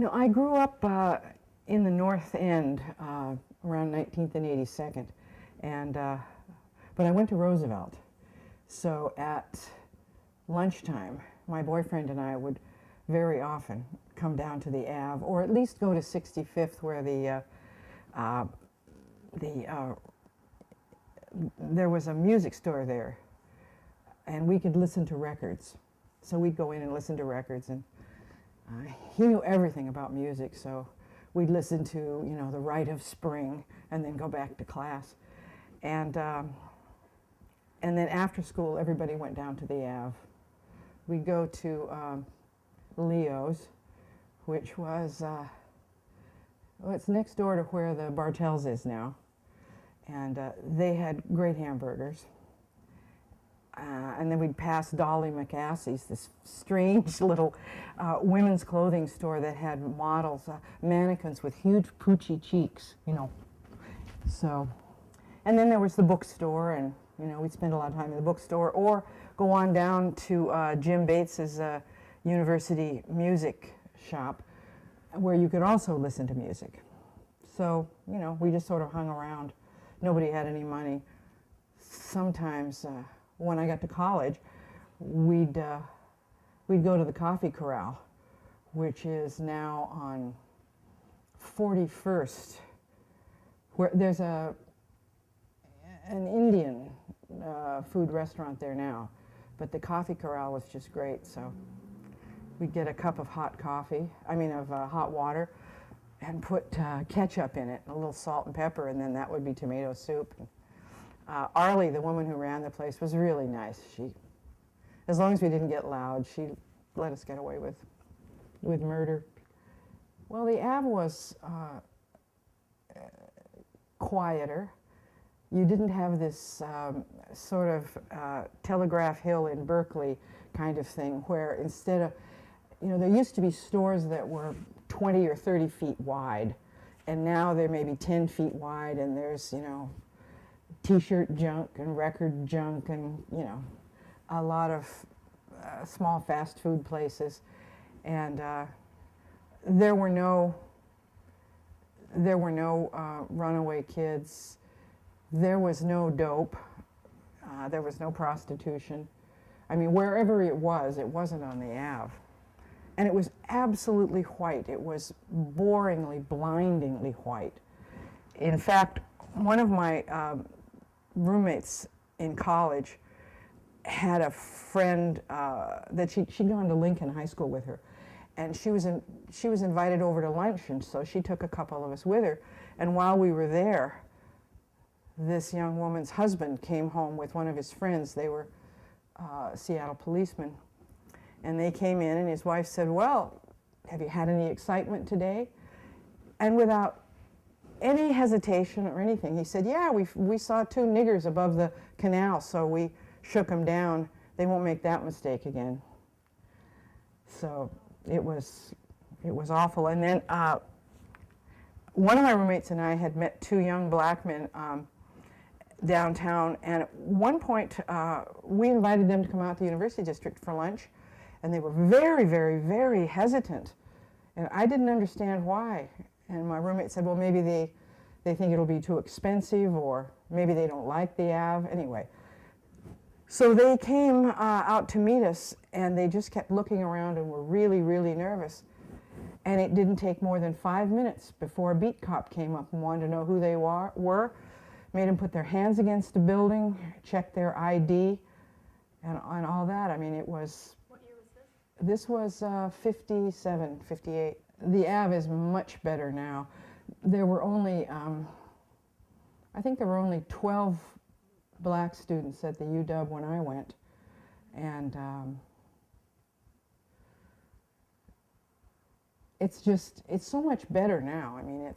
I grew up in the North End, around 19th and 82nd, and but I went to Roosevelt. So at lunchtime, my boyfriend and I would very often come down to the Ave, or at least go to 65th, where there was a music store there, and we could listen to records. So we'd go in and listen to records, and he knew everything about music, so we'd listen to, The Rite of Spring, and then go back to class. And then after school, everybody went down to the Ave. We'd go to Leo's, which was, it's next door to where the Bartels is now. And they had great hamburgers. And then we'd pass Dolly McAssey's, this strange little women's clothing store that had models, mannequins with huge poochy cheeks, So, and then there was the bookstore, and we'd spend a lot of time in the bookstore, or go on down to Jim Bates's university music shop, where you could also listen to music. So, we just sort of hung around. Nobody had any money. Sometimes, when I got to college, we'd go to the Coffee Corral, which is now on 41st, where there's an Indian food restaurant there now, but the Coffee Corral was just great. So we'd get a cup of hot hot water, and put ketchup in it, and a little salt and pepper, and then that would be tomato soup. Arlie, the woman who ran the place, was really nice. As long as we didn't get loud, she let us get away with murder. Well, the Ave was quieter. You didn't have this sort of Telegraph Hill in Berkeley kind of thing, where instead of, there used to be stores that were 20 or 30 feet wide, and now they're maybe 10 feet wide, and there's, T-shirt junk and record junk, and a lot of small fast food places, and there were no runaway kids. There was no dope. There was no prostitution. I mean, wherever it wasn't on the Ave, and it was absolutely white. It was boringly, blindingly white. In fact, one of my roommates in college had a friend that she'd gone to Lincoln High School with her, and she was invited over to lunch, and so she took a couple of us with her. And while we were there, this young woman's husband came home with one of his friends. They were Seattle policemen, and they came in, and his wife said, "Well, have you had any excitement today?" And without any hesitation or anything, he said, "Yeah, we saw two niggers above the canal, so we shook them down. They won't make that mistake again." So it was awful. And then one of my roommates and I had met two young black men downtown, and at one point we invited them to come out to the University District for lunch, and they were very, very, very hesitant, and I didn't understand why. And my roommate said, "Well, maybe they think it'll be too expensive, or maybe they don't like the Ave." Anyway, so they came out to meet us, and they just kept looking around and were really, really nervous. And it didn't take more than 5 minutes before a beat cop came up and wanted to know who they were, made them put their hands against the building, check their ID, and all that. I mean, it was... What year was this? This was 57, 58. The Ave is much better now. There were only, I think there were only 12 black students at the UW when I went, and it's so much better now. I mean,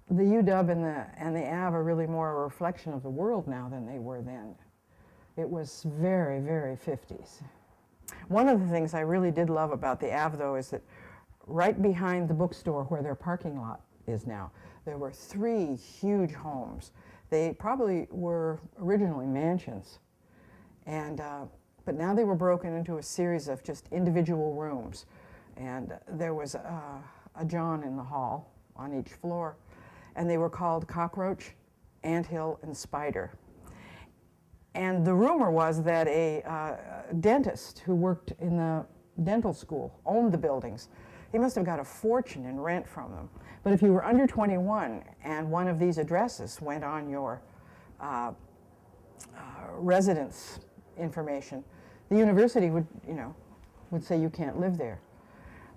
the UW and the Ave are really more a reflection of the world now than they were then. It was very, very 50s. One of the things I really did love about the Ave, though, is that right behind the bookstore where their parking lot is now, there were 3 huge homes. They probably were originally mansions. And But now they were broken into a series of just individual rooms. And there was a John in the hall on each floor. And they were called Cockroach, Anthill, and Spider. And the rumor was that a dentist who worked in the dental school owned the buildings. He must have got a fortune in rent from them. But if you were under 21 and one of these addresses went on your residence information, the university would say you can't live there.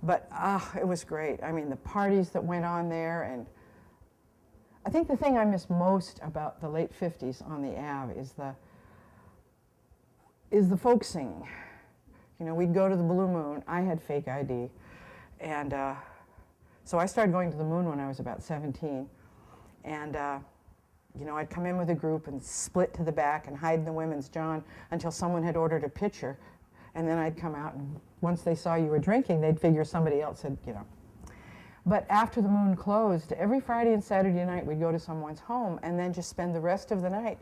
But it was great. I mean, the parties that went on there, and I think the thing I miss most about the late 50s on the Ave is the folk singing. You know, we'd go to the Blue Moon. I had fake ID. And so I started going to the Moon when I was about 17. And, you know, I'd come in with a group and split to the back and hide in the women's john until someone had ordered a pitcher. And then I'd come out, and once they saw you were drinking, they'd figure somebody else had, you know. But after the Moon closed, every Friday and Saturday night we'd go to someone's home and then just spend the rest of the night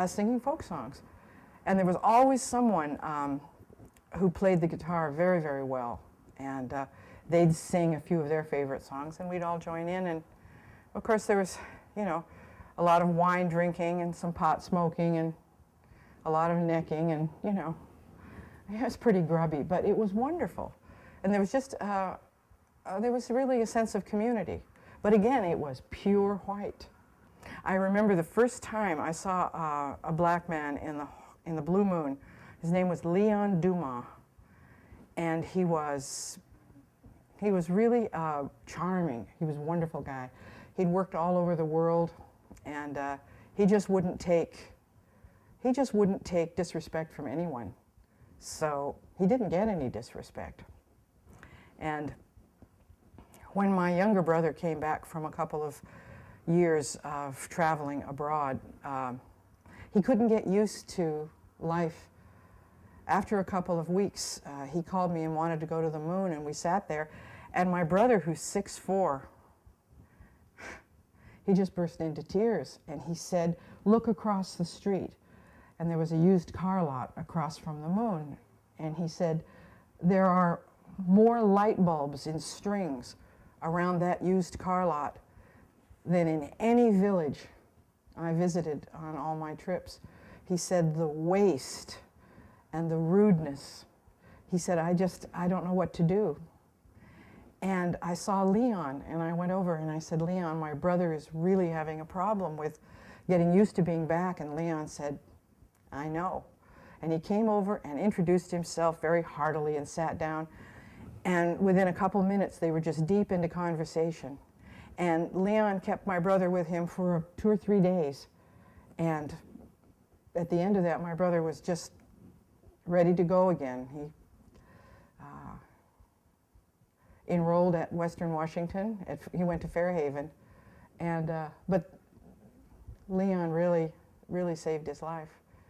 singing folk songs. And there was always someone who played the guitar very, very well. And they'd sing a few of their favorite songs, and we'd all join in. And of course there was, you know, a lot of wine drinking and some pot smoking and a lot of necking, and, you know, it was pretty grubby, but it was wonderful. And there was just, there was really a sense of community. But again, it was pure white. I remember the first time I saw a black man in the Blue Moon. His name was Leon Dumas, and he was really charming. He was a wonderful guy. He'd worked all over the world, and he just wouldn't take disrespect from anyone. So he didn't get any disrespect. And when my younger brother came back from a couple of years of traveling abroad, he couldn't get used to life. After a couple of weeks, he called me and wanted to go to the Moon, and we sat there. And my brother, who's 6'4", he just burst into tears, and he said, "Look across the street." And there was a used car lot across from the Moon. And he said, "There are more light bulbs in strings around that used car lot than in any village I visited on all my trips." He said, "The waste and the rudeness." He said, I don't know what to do." And I saw Leon, and I went over and I said, "Leon, my brother is really having a problem with getting used to being back." And Leon said, "I know." And he came over and introduced himself very heartily and sat down. And within a couple minutes, they were just deep into conversation. And Leon kept my brother with him for 2 or 3 days. And at the end of that, my brother was just ready to go again. He enrolled at Western Washington. He went to Fairhaven. And, but Leon really saved his life.